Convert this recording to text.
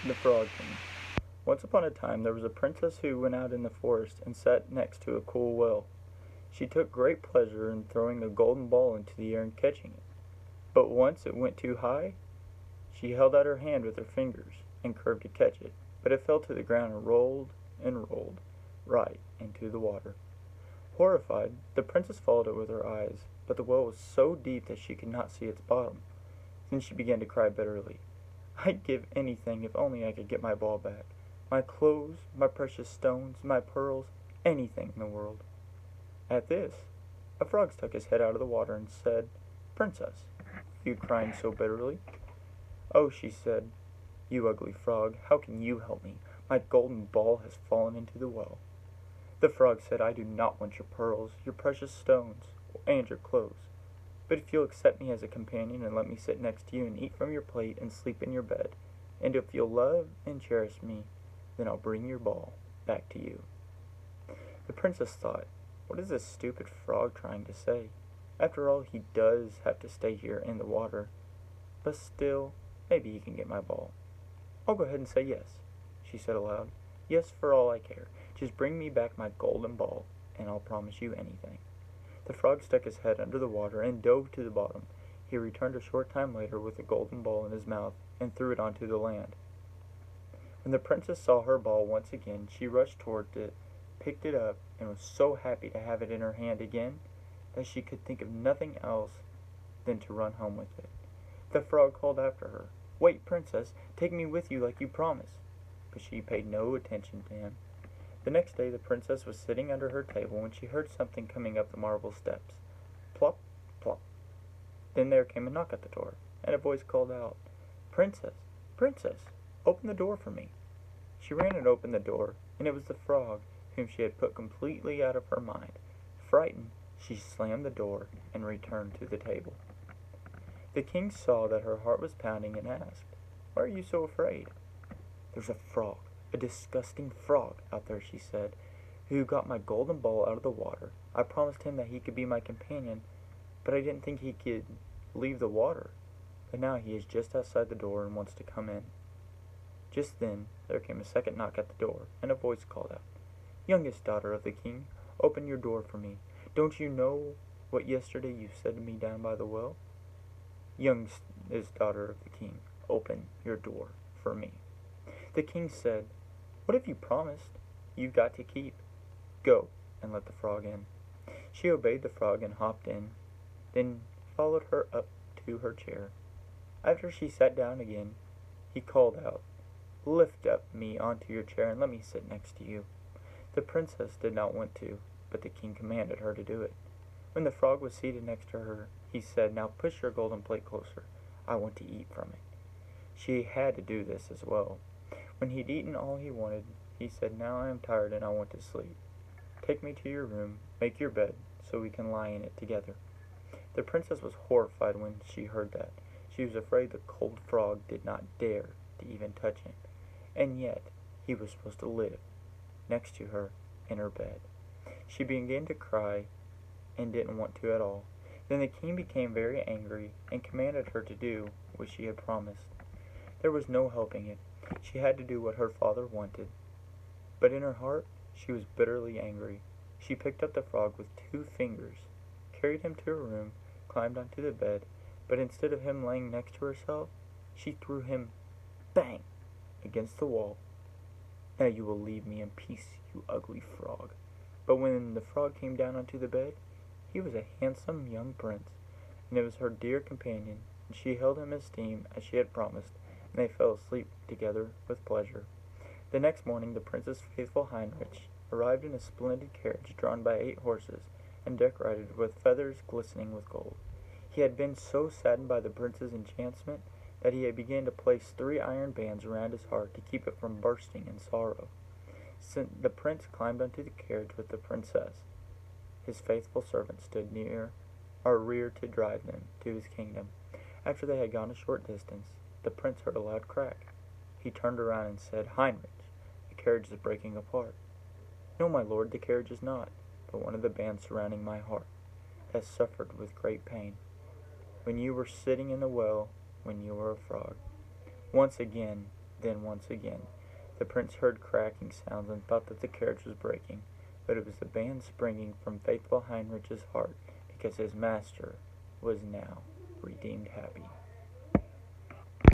The Frog King. Once upon a time there was a princess who went out in the forest and sat next to a cool well. She took great pleasure in throwing a golden ball into the air and catching it. But once it went too high, she held out her hand with her fingers and curved to catch it, but it fell to the ground and rolled right into the water. Horrified, the princess followed it with her eyes, but the well was so deep that she could not see its bottom. Then she began to cry bitterly. "I'd give anything if only I could get my ball back. My clothes, my precious stones, my pearls, anything in the world." At this, a frog stuck his head out of the water and said, "Princess, are you crying so bitterly?" "Oh," she said, "you ugly frog, how can you help me? My golden ball has fallen into the well." The frog said, "I do not want your pearls, your precious stones, and your clothes. But if you'll accept me as a companion and let me sit next to you and eat from your plate and sleep in your bed, and if you'll love and cherish me, then I'll bring your ball back to you." The princess thought, "What is this stupid frog trying to say? After all, he does have to stay here in the water. But still, maybe he can get my ball. I'll go ahead and say yes," she said aloud. "Yes, for all I care. Just bring me back my golden ball, and I'll promise you anything." The frog stuck his head under the water and dove to the bottom. He returned a short time later with the golden ball in his mouth and threw it onto the land. When the princess saw her ball once again, she rushed toward it, picked it up, and was so happy to have it in her hand again that she could think of nothing else than to run home with it. The frog called after her, "Wait, princess, take me with you like you promised." But she paid no attention to him. The next day the princess was sitting under her table when she heard something coming up the marble steps. Plop, plop. Then there came a knock at the door, and a voice called out, "Princess, princess, open the door for me." She ran and opened the door, and it was the frog, whom she had put completely out of her mind. Frightened, she slammed the door and returned to the table. The king saw that her heart was pounding and asked, "Why are you so afraid?" "There's a frog, a disgusting frog out there," she said, "who got my golden ball out of the water. I promised him that he could be my companion, but I didn't think he could leave the water. But now he is just outside the door and wants to come in." Just then there came a second knock at the door, and a voice called out, "Youngest daughter of the king, open your door for me. Don't you know what yesterday you said to me down by the well?" "Youngest daughter of the king, open your door for me." The king said, "What have you promised? You've got to keep. Go and let the frog in." She obeyed the frog and hopped in, then followed her up to her chair. After she sat down again, he called out, "Lift up me onto your chair and let me sit next to you." The princess did not want to, but the king commanded her to do it. When the frog was seated next to her, he said, "Now push your golden plate closer. I want to eat from it." She had to do this as well. When he'd eaten all he wanted, he said, "Now I am tired and I want to sleep. Take me to your room, make your bed, so we can lie in it together." The princess was horrified when she heard that. She was afraid the cold frog did not dare to even touch him, and yet he was supposed to live next to her in her bed. She began to cry and didn't want to at all. Then the king became very angry and commanded her to do what she had promised. There was no helping it. She had to do what her father wanted. But in her heart, she was bitterly angry. She picked up the frog with 2 fingers, carried him to her room, climbed onto the bed, but instead of him laying next to herself, she threw him, bang, against the wall. "Now you will leave me in peace, you ugly frog." But when the frog came down onto the bed, he was a handsome young prince, and it was her dear companion, and she held him in esteem as she had promised, and they fell asleep together with pleasure. The next morning the prince's faithful Heinrich arrived in a splendid carriage drawn by 8 horses, and decorated with feathers glistening with gold. He had been so saddened by the prince's enchantment that he had begun to place 3 iron bands around his heart to keep it from bursting in sorrow. The prince climbed onto the carriage with the princess. His faithful servant stood rear to drive them to his kingdom. After they had gone a short distance, the prince heard a loud crack. He turned around and said, "Heinrich, the carriage is breaking apart." "No, my lord, the carriage is not, but one of the bands surrounding my heart has suffered with great pain. When you were sitting in the well, when you were a frog." Once again, then once again. The prince heard cracking sounds and thought that the carriage was breaking, but it was the band springing from faithful Heinrich's heart, because his master was now redeemed happy.